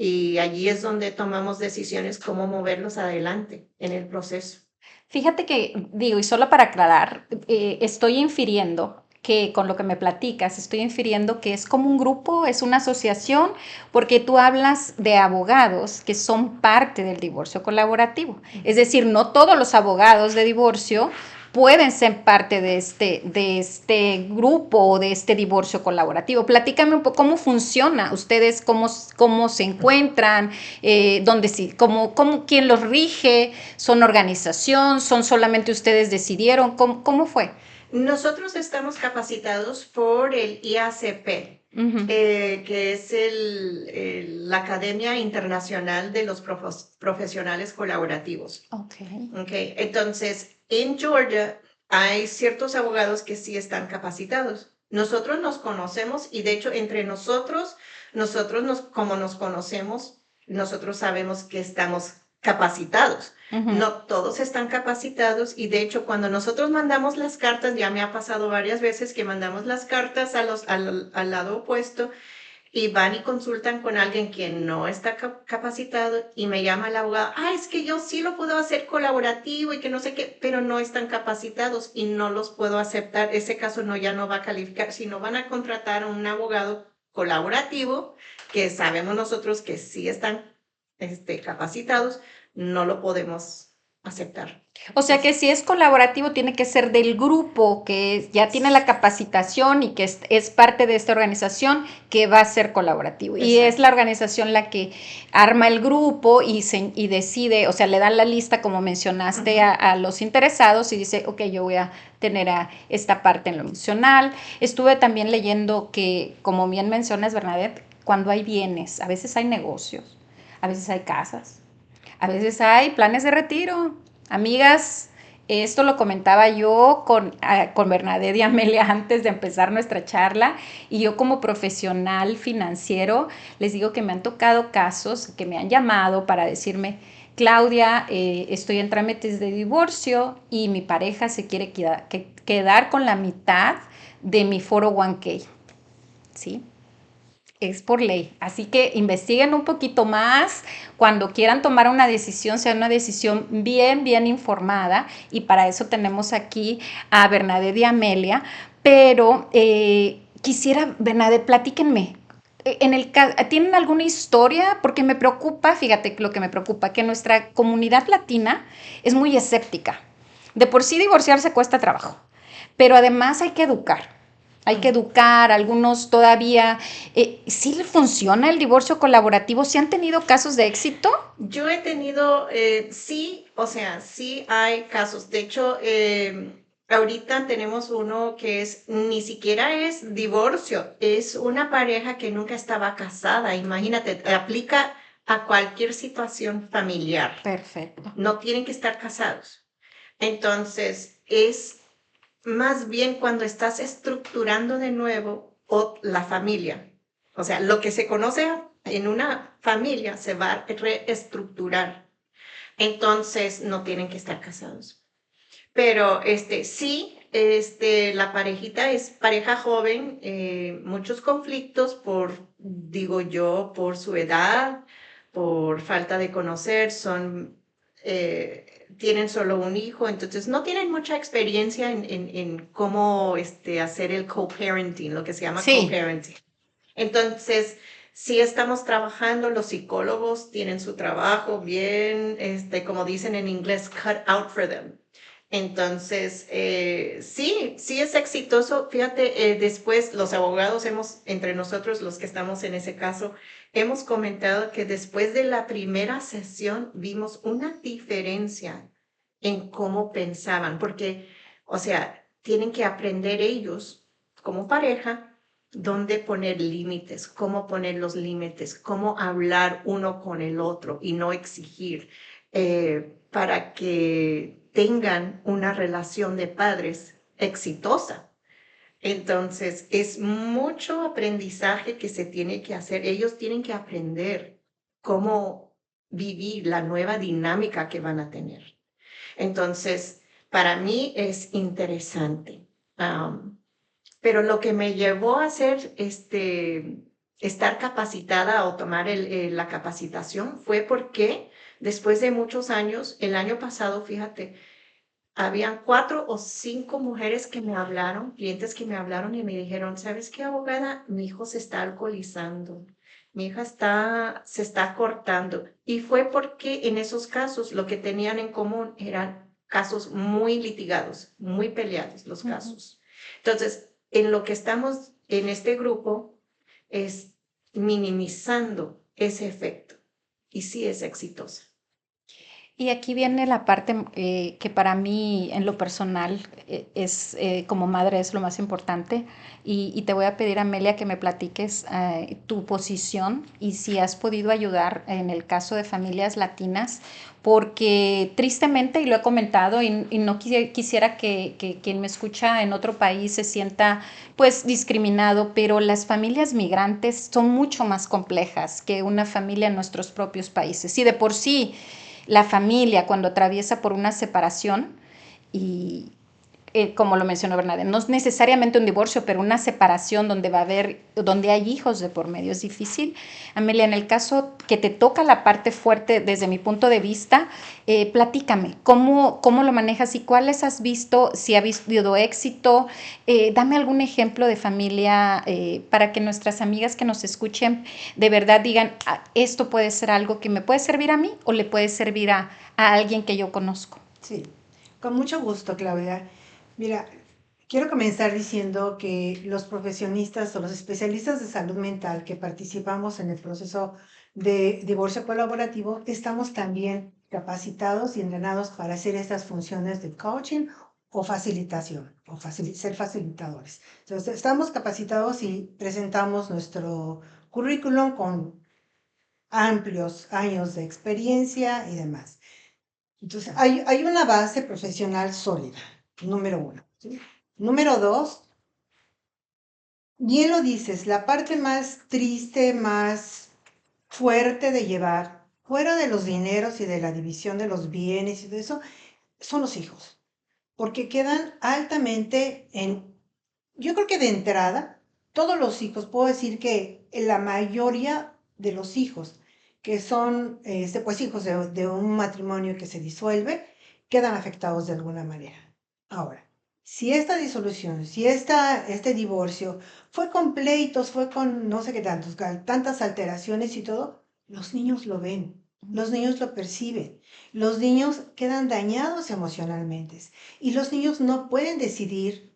Y allí es donde tomamos decisiones cómo moverlos adelante en el proceso. Fíjate que, digo, y solo para aclarar, estoy infiriendo que con lo que me platicas, estoy infiriendo que es como un grupo, es una asociación, porque tú hablas de abogados que son parte del divorcio colaborativo. Es decir, no todos los abogados de divorcio pueden ser parte de este grupo o de este divorcio colaborativo. Platícame un poco cómo funciona, ustedes cómo se encuentran, quién los rige, son organización, son solamente ustedes decidieron, ¿cómo fue? Nosotros estamos capacitados por el IACP, que es la Academia Internacional de los Profesionales Colaborativos. Okay. Entonces, en Georgia hay ciertos abogados que sí están capacitados. Nosotros nos conocemos y de hecho entre nosotros como nos conocemos, nosotros sabemos que estamos capacitados. No todos están capacitados y de hecho cuando nosotros mandamos las cartas, ya me ha pasado varias veces que mandamos las cartas al lado opuesto y van y consultan con alguien que no está capacitado y me llama el abogado, es que yo sí lo puedo hacer colaborativo y que no sé qué, pero no están capacitados y no los puedo aceptar. Ese caso ya no va a calificar, sino van a contratar a un abogado colaborativo que sabemos nosotros que sí están capacitados, no lo podemos aceptar. O sea que si es colaborativo tiene que ser del grupo que ya tiene la capacitación y que es parte de esta organización que va a ser colaborativo. Exacto. Y es la organización la que arma el grupo y decide, o sea, le dan la lista como mencionaste a los interesados y dice, ok, yo voy a tener a esta parte en lo emocional. Estuve también leyendo que, como bien mencionas, Bernadette, cuando hay bienes, a veces hay negocios, a veces hay casas, a veces hay planes de retiro. Amigas, esto lo comentaba yo con Bernadette y Amelia antes de empezar nuestra charla y yo como profesional financiero les digo que me han tocado casos que me han llamado para decirme, Claudia, estoy en trámites de divorcio y mi pareja se quiere quedar con la mitad de mi 401k, ¿sí? Es por ley, así que investiguen un poquito más, cuando quieran tomar una decisión, sea una decisión bien informada y para eso tenemos aquí a Bernadette y Amelia, pero quisiera, Bernadette, platíquenme, ¿tienen alguna historia? Porque me preocupa, fíjate lo que me preocupa, que nuestra comunidad latina es muy escéptica, de por sí divorciarse cuesta trabajo, pero además hay que educar. hay que educar, algunos todavía. ¿Sí le funciona el divorcio colaborativo? ¿Sí han tenido casos de éxito? Yo he tenido, sí, o sea, sí hay casos. De hecho, ahorita tenemos uno que es, ni siquiera es divorcio, es una pareja que nunca estaba casada. Imagínate, aplica a cualquier situación familiar. Perfecto. No tienen que estar casados. Entonces, es más bien cuando estás estructurando de nuevo la familia. O sea, lo que se conoce en una familia se va a reestructurar. Entonces, no tienen que estar casados. Pero sí, la parejita es pareja joven, muchos conflictos por, digo yo, por su edad, por falta de conocer, tienen solo un hijo, entonces no tienen mucha experiencia en cómo hacer el co-parenting, lo que se llama Sí. co-parenting. Entonces, sí estamos trabajando, los psicólogos tienen su trabajo bien, como dicen en inglés, cut out for them. Entonces, sí, sí es exitoso. Fíjate, después los abogados entre nosotros, los que estamos en ese caso, hemos comentado que después de la primera sesión vimos una diferencia en cómo pensaban, porque, o sea, tienen que aprender ellos como pareja dónde poner límites, cómo poner los límites, cómo hablar uno con el otro y no exigir para que tengan una relación de padres exitosa. Entonces, es mucho aprendizaje que se tiene que hacer. Ellos tienen que aprender cómo vivir la nueva dinámica que van a tener. Entonces, para mí es interesante. Pero lo que me llevó a hacer estar capacitada o tomar la capacitación fue porque después de muchos años, el año pasado, fíjate, habían 4 o 5 mujeres que me hablaron, clientes que me hablaron y me dijeron, ¿sabes qué, abogada? Mi hijo se está alcoholizando, mi hija se está cortando. Y fue porque en esos casos lo que tenían en común eran casos muy litigados, muy peleados los casos. Entonces, en lo que estamos en este grupo es minimizando ese efecto y sí es exitosa. Y aquí viene la parte que para mí en lo personal es como madre es lo más importante y te voy a pedir, Amelia, que me platiques tu posición y si has podido ayudar en el caso de familias latinas, porque tristemente, y lo he comentado, y no quisiera que quien me escucha en otro país se sienta pues discriminado, pero las familias migrantes son mucho más complejas que una familia en nuestros propios países. Y de por sí la familia cuando atraviesa por una separación y como lo mencionó Bernadette, no es necesariamente un divorcio, pero una separación donde va a haber, donde hay hijos de por medio, es difícil. Amelia, en el caso que te toca la parte fuerte desde mi punto de vista, platícame, ¿cómo lo manejas y cuáles has visto, si ha habido éxito? Dame algún ejemplo de familia para que nuestras amigas que nos escuchen de verdad digan, ah, esto puede ser algo que me puede servir a mí o le puede servir a alguien que yo conozco. Sí, con mucho gusto, Claudia. Mira, quiero comenzar diciendo que los profesionistas o los especialistas de salud mental que participamos en el proceso de divorcio colaborativo estamos también capacitados y entrenados para hacer estas funciones de coaching o facilitación, o ser facilitadores. Entonces, estamos capacitados y presentamos nuestro currículum con amplios años de experiencia y demás. Entonces, hay una base profesional sólida, número uno. ¿Sí? Número dos, bien lo dices, la parte más triste, más fuerte de llevar, fuera de los dineros y de la división de los bienes y de eso, son los hijos, porque quedan altamente yo creo que de entrada, todos los hijos, puedo decir que la mayoría de los hijos que son pues hijos de un matrimonio que se disuelve, quedan afectados de alguna manera. Ahora, si esta disolución, si este divorcio fue con pleitos, fue con no sé qué tantas alteraciones y todo, los niños lo ven, los niños lo perciben, los niños quedan dañados emocionalmente y los niños no pueden decidir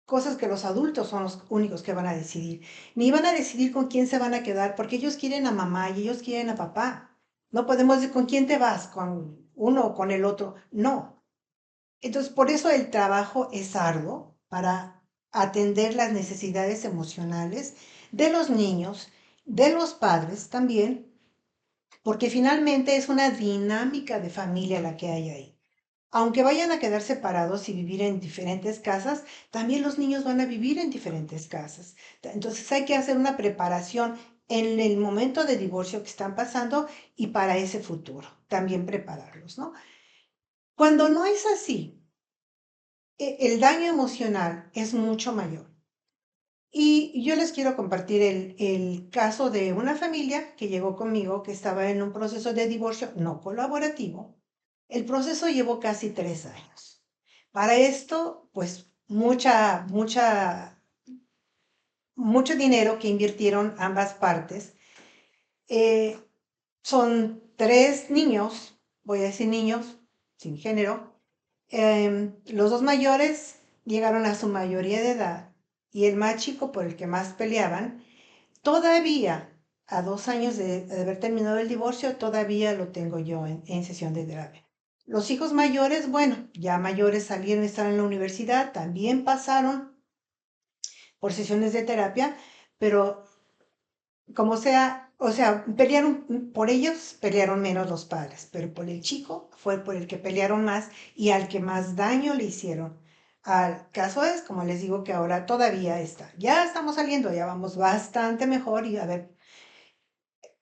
cosas que los adultos son los únicos que van a decidir. Ni van a decidir con quién se van a quedar, porque ellos quieren a mamá y ellos quieren a papá. No podemos decir con quién te vas, con uno o con el otro. No. Entonces, por eso el trabajo es arduo para atender las necesidades emocionales de los niños, de los padres también, porque finalmente es una dinámica de familia la que hay ahí. Aunque vayan a quedar separados y vivir en diferentes casas, también los niños van a vivir en diferentes casas. Entonces hay que hacer una preparación en el momento de divorcio que están pasando y para ese futuro, también prepararlos, ¿no? Cuando no es así, el daño emocional es mucho mayor. Y yo les quiero compartir el caso de una familia que llegó conmigo que estaba en un proceso de divorcio no colaborativo. El proceso llevó casi 3 años. Para esto, pues mucho dinero que invirtieron ambas partes. Eh, Son 3 niños, voy a decir niños, sin género. Los 2 mayores llegaron a su mayoría de edad y el más chico, por el que más peleaban, todavía, a 2 años de haber terminado el divorcio, todavía lo tengo yo en sesión de terapia. Los hijos mayores, bueno, ya mayores salieron, están en la universidad, también pasaron por sesiones de terapia, pero como sea, o sea, pelearon por ellos, pelearon menos los padres, pero por el chico fue por el que pelearon más y al que más daño le hicieron. Al caso es, como les digo, que ahora todavía está. Ya estamos saliendo, ya vamos bastante mejor y a ver,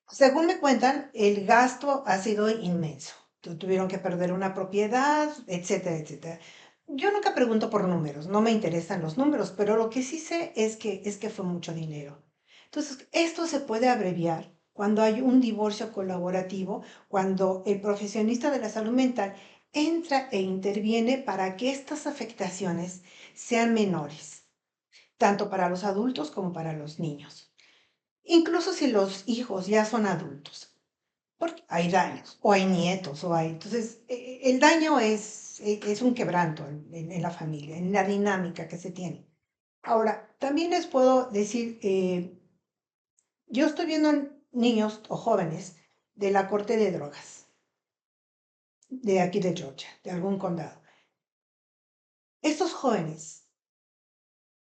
según me cuentan, el gasto ha sido inmenso. Tuvieron que perder una propiedad, etcétera, etcétera. Yo nunca pregunto por números, no me interesan los números, pero lo que sí sé es que fue mucho dinero. Entonces, esto se puede abreviar cuando hay un divorcio colaborativo, cuando el profesionista de la salud mental entra e interviene para que estas afectaciones sean menores, tanto para los adultos como para los niños. Incluso si los hijos ya son adultos, porque hay daños, o hay nietos, o hay. Entonces, el daño es un quebranto en la familia, en la dinámica que se tiene. Ahora, también les puedo decir, yo estoy viendo niños o jóvenes de la corte de drogas, de aquí de Georgia, de algún condado. Estos jóvenes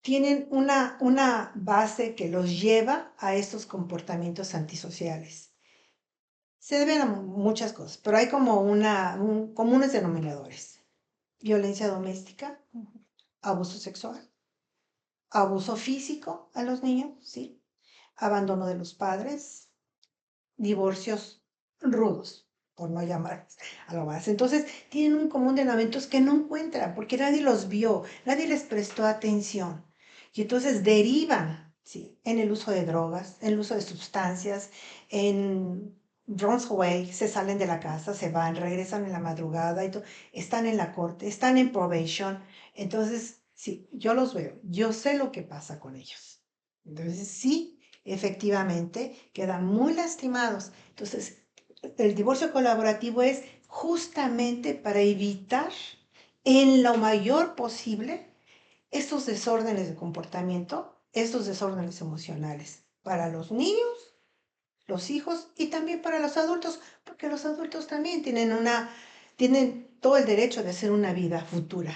tienen una base que los lleva a estos comportamientos antisociales. Se deben a muchas cosas, pero hay como comunes denominadores. Violencia doméstica, abuso sexual, abuso físico a los niños, ¿sí? Abandono de los padres, divorcios rudos, por no llamar a lo más. Entonces, tienen un común denominador que no encuentran porque nadie los vio, nadie les prestó atención. Y entonces derivan, ¿sí? En el uso de drogas, en el uso de sustancias, en runs away, se salen de la casa, se van, regresan en la madrugada, y están en la corte, están en probation. Entonces, sí, yo los veo, yo sé lo que pasa con ellos. Entonces, sí, efectivamente, quedan muy lastimados. Entonces, el divorcio colaborativo es justamente para evitar en lo mayor posible estos desórdenes de comportamiento, estos desórdenes emocionales para los niños, los hijos y también para los adultos, porque los adultos también tienen todo el derecho de hacer una vida futura,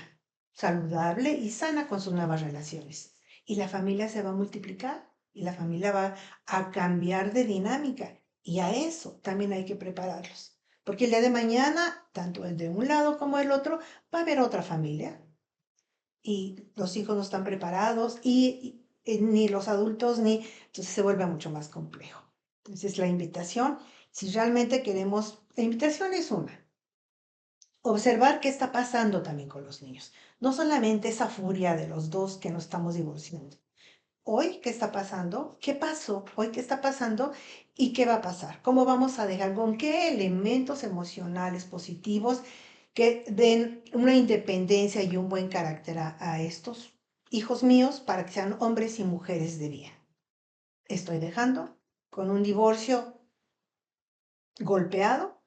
saludable y sana con sus nuevas relaciones. Y la familia se va a multiplicar y la familia va a cambiar de dinámica. Y a eso también hay que prepararlos. Porque el día de mañana, tanto el de un lado como el otro, va a haber otra familia y los hijos no están preparados y ni los adultos ni, entonces se vuelve mucho más complejo. Entonces la invitación, si realmente queremos, la invitación es una, observar qué está pasando también con los niños, no solamente esa furia de los dos que nos estamos divorciando. Hoy, ¿qué está pasando? ¿Qué pasó? Hoy, ¿qué está pasando? ¿Y qué va a pasar? ¿Cómo vamos a dejar? ¿Con qué elementos emocionales positivos que den una independencia y un buen carácter a estos hijos míos para que sean hombres y mujeres de bien? Estoy dejando con un divorcio golpeado,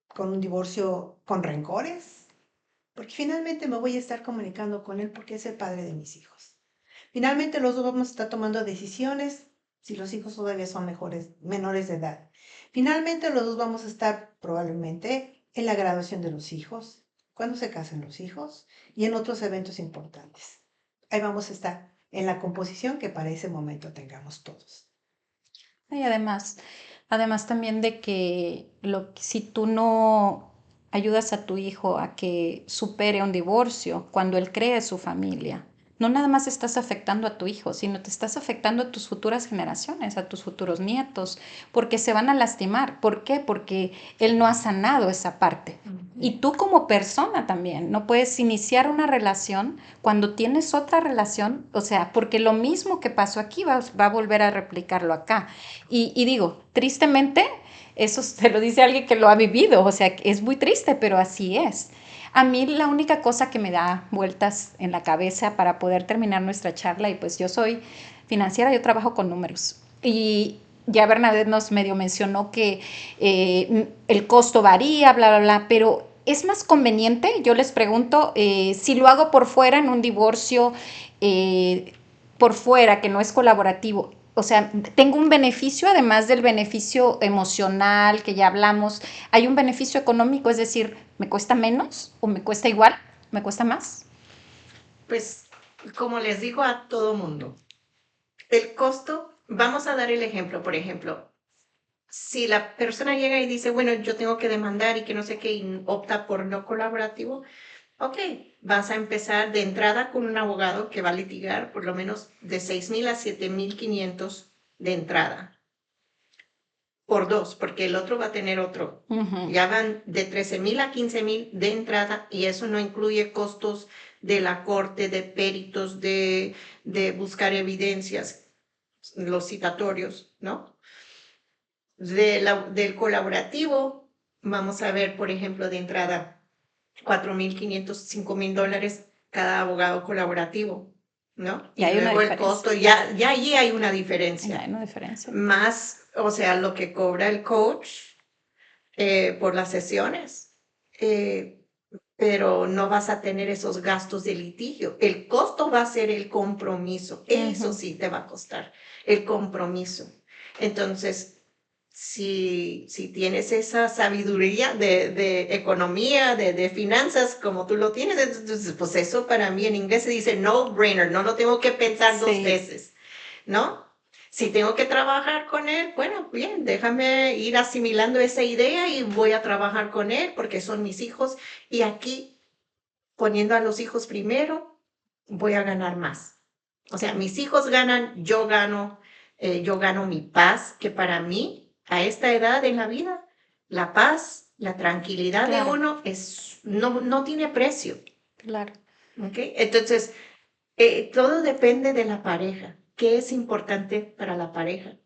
con un divorcio con rencores, porque finalmente me voy a estar comunicando con él porque es el padre de mis hijos. Finalmente los dos vamos a estar tomando decisiones si los hijos todavía son menores de edad. Finalmente los dos vamos a estar probablemente en la graduación de los hijos, cuando se casen los hijos y en otros eventos importantes. Ahí vamos a estar en la composición que para ese momento tengamos todos. Y además también de que si tú no ayudas a tu hijo a que supere un divorcio cuando él cree su familia, no nada más estás afectando a tu hijo, sino te estás afectando a tus futuras generaciones, a tus futuros nietos, porque se van a lastimar. ¿Por qué? Porque él no ha sanado esa parte. Y tú como persona también, no puedes iniciar una relación cuando tienes otra relación, o sea, porque lo mismo que pasó aquí va a volver a replicarlo acá. Y digo, tristemente, eso se lo dice alguien que lo ha vivido, o sea, es muy triste, pero así es. A mí la única cosa que me da vueltas en la cabeza para poder terminar nuestra charla, y pues yo soy financiera, yo trabajo con números, y ya Bernadette nos medio mencionó que el costo varía, bla, bla, bla, pero es más conveniente, yo les pregunto, si lo hago por fuera en un divorcio, por fuera, que no es colaborativo, o sea, tengo un beneficio, además del beneficio emocional que ya hablamos, hay un beneficio económico, es decir, ¿me cuesta menos o me cuesta igual? ¿Me cuesta más? Pues, como les digo a todo mundo, el costo, vamos a dar el ejemplo, por ejemplo, si la persona llega y dice, bueno, yo tengo que demandar y que no sé qué, y opta por no colaborativo, ok, vas a empezar de entrada con un abogado que va a litigar por lo menos de 6,000 a 7,500 de entrada, por dos, porque el otro va a tener otro. Ya van de 13,000 a 15,000 de entrada y eso no incluye costos de la corte, de peritos, de buscar evidencias, los citatorios, ¿no? Del colaborativo, vamos a ver, por ejemplo, de entrada, 4,500, $5,000 cada abogado colaborativo, ¿no? Y Y hay una luego el diferencia. costo, ya allí hay una Ya diferencia. hay una diferencia. Más, o sea, lo que cobra el coach por las sesiones, eh, pero no vas a tener esos gastos de litigio. El costo va a ser el compromiso. Eso sí te va a costar, el compromiso. Entonces, si tienes esa sabiduría de economía, de finanzas, como tú lo tienes, entonces, pues eso para mí en inglés se dice no brainer, no lo tengo que pensar dos Sí. veces, ¿no? Si tengo que trabajar con él, bueno, bien, déjame ir asimilando esa idea y voy a trabajar con él porque son mis hijos y aquí, poniendo a los hijos primero, voy a ganar más. O sea, mis hijos ganan, yo gano mi paz, que para mí, a esta edad en la vida, la paz, la tranquilidad de Claro. uno no tiene precio. Claro. ¿Ok? Entonces, todo depende de la pareja. ¿Qué es importante para la pareja?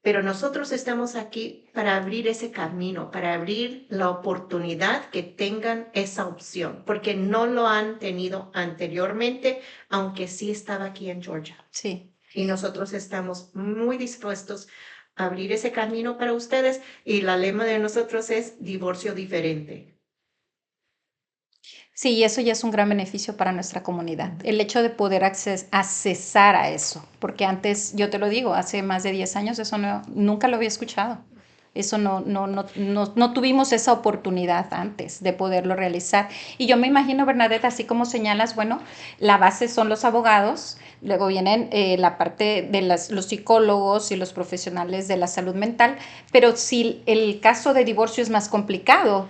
Pero nosotros estamos aquí para abrir ese camino, para abrir la oportunidad que tengan esa opción, porque no lo han tenido anteriormente, aunque sí estaba aquí en Georgia. Sí. Y nosotros estamos muy dispuestos a abrir ese camino para ustedes y la lema de nosotros es divorcio diferente. Sí, y eso ya es un gran beneficio para nuestra comunidad. El hecho de poder accesar a eso, porque antes, yo te lo digo, hace más de 10 años eso nunca lo había escuchado. Eso no tuvimos esa oportunidad antes de poderlo realizar. Y yo me imagino, Bernadette, así como señalas, bueno, la base son los abogados, luego vienen la parte de los psicólogos y los profesionales de la salud mental, pero si el caso de divorcio es más complicado,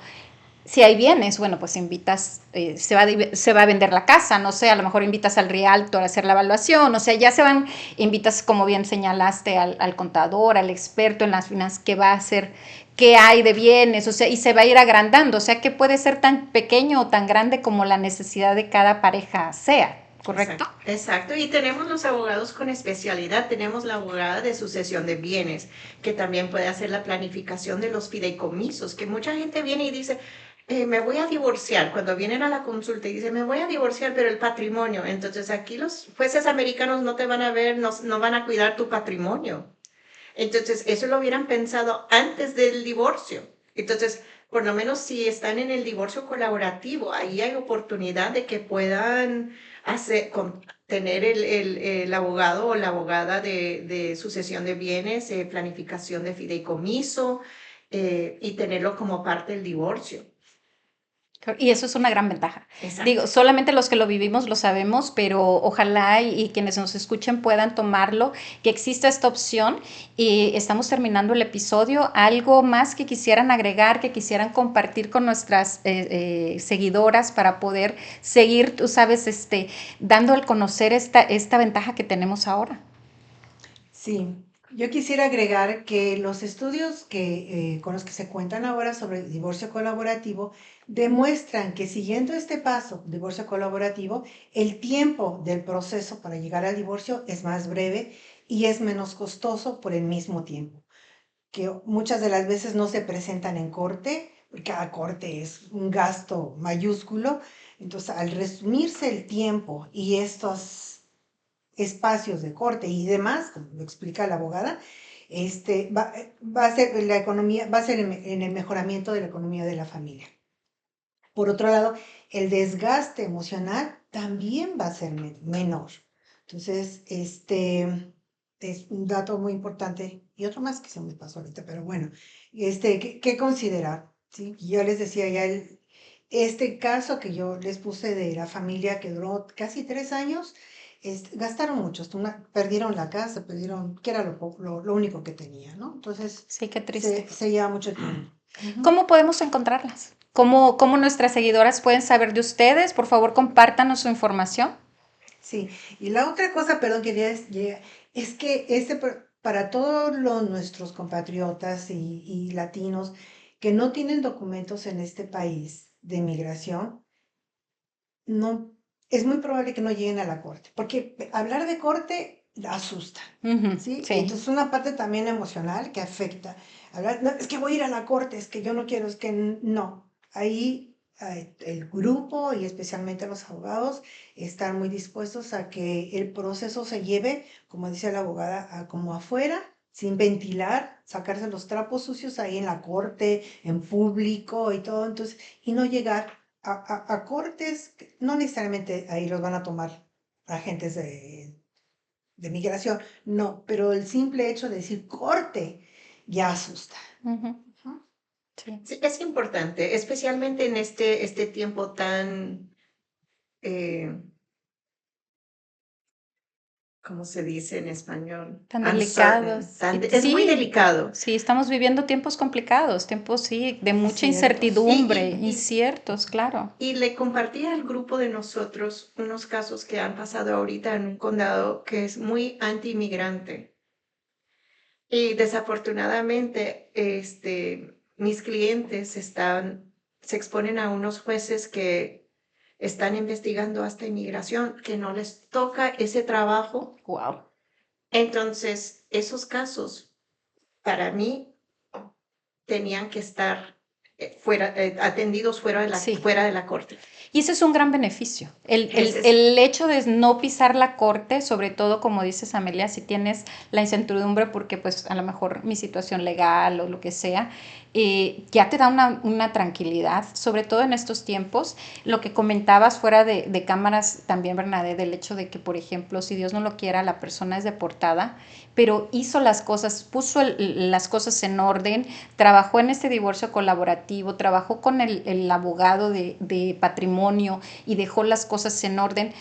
si hay bienes, bueno, pues invitas, se va a vender la casa, no sé, a lo mejor invitas al realtor a hacer la evaluación, o sea, ya invitas, como bien señalaste, al contador, al experto en las finanzas, que va a hacer qué hay de bienes, o sea, y se va a ir agrandando, o sea, que puede ser tan pequeño o tan grande como la necesidad de cada pareja sea, ¿correcto? Exacto. Y tenemos los abogados con especialidad. Tenemos la abogada de sucesión de bienes, que también puede hacer la planificación de los fideicomisos, que mucha gente viene y dice, me voy a divorciar. Cuando vienen a la consulta y dicen, me voy a divorciar, pero el patrimonio. Entonces aquí los jueces americanos no te van a ver, no van a cuidar tu patrimonio. Entonces, eso lo hubieran pensado antes del divorcio. Entonces, por lo menos si están en el divorcio colaborativo, ahí hay oportunidad de que puedan tener el abogado o la abogada de sucesión de bienes, planificación de fideicomiso, y tenerlo como parte del divorcio. Y eso es una gran ventaja. Exacto. Digo, solamente los que lo vivimos lo sabemos, pero ojalá y quienes nos escuchen puedan tomarlo, que exista esta opción. Y estamos terminando el episodio. ¿Algo más que quisieran agregar, que quisieran compartir con nuestras seguidoras para poder seguir, tú sabes, dando al conocer esta ventaja que tenemos ahora? Sí, yo quisiera agregar que los estudios con los que se cuentan ahora sobre el divorcio colaborativo demuestran que siguiendo este paso, divorcio colaborativo, el tiempo del proceso para llegar al divorcio es más breve y es menos costoso por el mismo tiempo, que muchas de las veces no se presentan en corte, porque cada corte es un gasto mayúsculo. Entonces, al resumirse el tiempo y estos espacios de corte y demás, como lo explica la abogada, va a ser la economía, va a ser en el mejoramiento de la economía de la familia. Por otro lado, el desgaste emocional también va a ser menor. Entonces, es un dato muy importante y otro más que se me pasó ahorita, pero bueno, ¿qué considerar? ¿Sí? Yo les decía ya este caso que yo les puse de la familia que duró casi 3 años, gastaron mucho, perdieron la casa, perdieron, que era lo único que tenía, ¿no? Entonces, Sí, qué triste. se lleva mucho tiempo. Ujú. ¿Cómo podemos encontrarlas? ¿Cómo nuestras seguidoras pueden saber de ustedes? Por favor, compártanos su información. Sí, y la otra cosa, perdón, es que para todos nuestros compatriotas y latinos que no tienen documentos en este país de inmigración, no, es muy probable que no lleguen a la corte, porque hablar de corte asusta, Ujú, ¿sí? sí. Entonces una parte también emocional que afecta. Hablar, "No, es que voy a ir a la corte, es que yo no quiero, es que no". Ahí el grupo y especialmente los abogados están muy dispuestos a que el proceso se lleve, como dice la abogada, como afuera, sin ventilar, sacarse los trapos sucios ahí en la corte, en público y todo, entonces, y no llegar a cortes, no necesariamente ahí los van a tomar agentes de migración, no, pero el simple hecho de decir corte ya asusta. Ujú, Ujú. sí. Sí, es importante, especialmente en este tiempo tan, eh, ¿cómo se dice en español? Tan Uncertain. delicados. Es muy Sí, delicado. sí, estamos viviendo tiempos complicados, tiempos, sí, de mucha Inciertos. incertidumbre, Y, y, inciertos, claro. y le compartí al grupo de nosotros unos casos que han pasado ahorita en un condado que es muy anti-inmigrante. Y desafortunadamente, mis clientes se exponen a unos jueces que están investigando hasta inmigración, que no les toca ese trabajo. Wow. Entonces, esos casos, para mí, tenían que estar atendidos Sí. fuera de la corte. Y ese es un gran beneficio. Ese es, El hecho de no pisar la corte, sobre todo como dices Amelia, si tienes la incertidumbre porque pues a lo mejor mi situación legal o lo que sea, ya te da una tranquilidad, sobre todo en estos tiempos. Lo que comentabas fuera de cámaras también, Bernadette, del hecho de que, por ejemplo, si Dios no lo quiera, la persona es deportada, pero hizo las cosas, puso las cosas en orden, trabajó en este divorcio colaborativo, trabajó con el abogado de patrimonio y dejó las cosas en orden,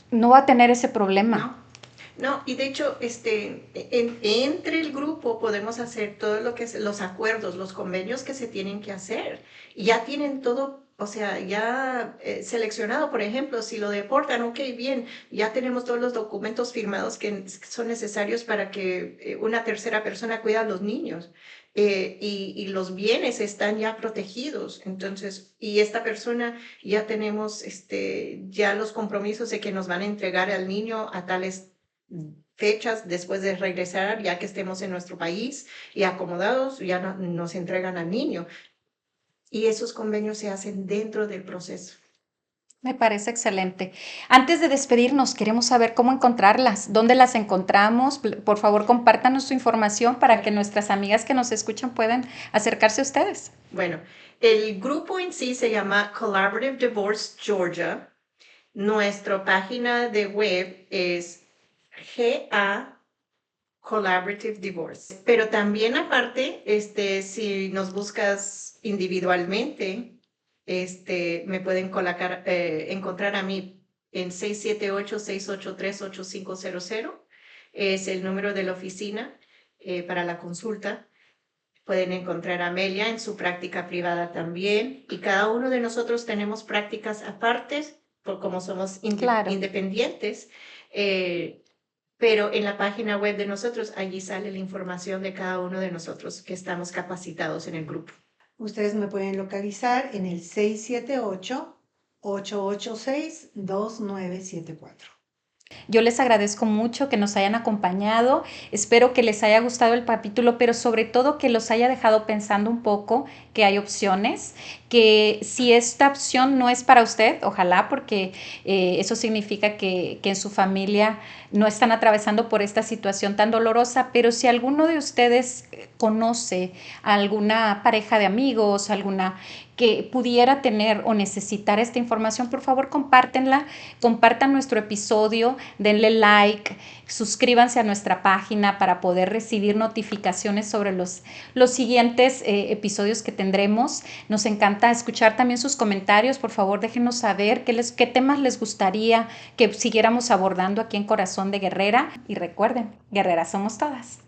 no va a tener ese problema. ¿no? No, y de hecho, entre el grupo podemos hacer todo lo que es los acuerdos, los convenios que se tienen que hacer. Y ya tienen todo, o sea, ya seleccionado, por ejemplo, si lo deportan, ok, bien, ya tenemos todos los documentos firmados que son necesarios para que una tercera persona cuida a los niños. Y los bienes están ya protegidos. Entonces, y esta persona ya tenemos ya los compromisos de que nos van a entregar al niño a tales fechas después de regresar, ya que estemos en nuestro país y acomodados, ya nos entregan al niño. Y esos convenios se hacen dentro del proceso. Me parece excelente. Antes de despedirnos, queremos saber cómo encontrarlas, dónde las encontramos. Por favor, compártanos su información para que nuestras amigas que nos escuchan puedan acercarse a ustedes. Bueno, el grupo en sí se llama Collaborative Divorce Georgia. Nuestra página de web es GA Collaborative Divorce. Pero también aparte, si nos buscas individualmente, me pueden encontrar a mí en 678-683-8500. Es el número de la oficina para la consulta. Pueden encontrar a Amelia en su práctica privada también. Y cada uno de nosotros tenemos prácticas aparte, por como somos Claro. independientes. Pero en la página web de nosotros, allí sale la información de cada uno de nosotros que estamos capacitados en el grupo. Ustedes me pueden localizar en el 678-886-2974. Yo les agradezco mucho que nos hayan acompañado. Espero que les haya gustado el capítulo, pero sobre todo que los haya dejado pensando un poco que hay opciones, que si esta opción no es para usted, ojalá, porque eso significa que en su familia no están atravesando por esta situación tan dolorosa, pero si alguno de ustedes conoce a alguna pareja de amigos, alguna que pudiera tener o necesitar esta información, por favor compártenla, compartan nuestro episodio, denle like, suscríbanse a nuestra página para poder recibir notificaciones sobre los siguientes episodios que tendremos. Nos encanta escuchar también sus comentarios, por favor déjenos saber qué temas les gustaría que siguiéramos abordando aquí en Corazón de Guerrera y recuerden, guerreras somos todas.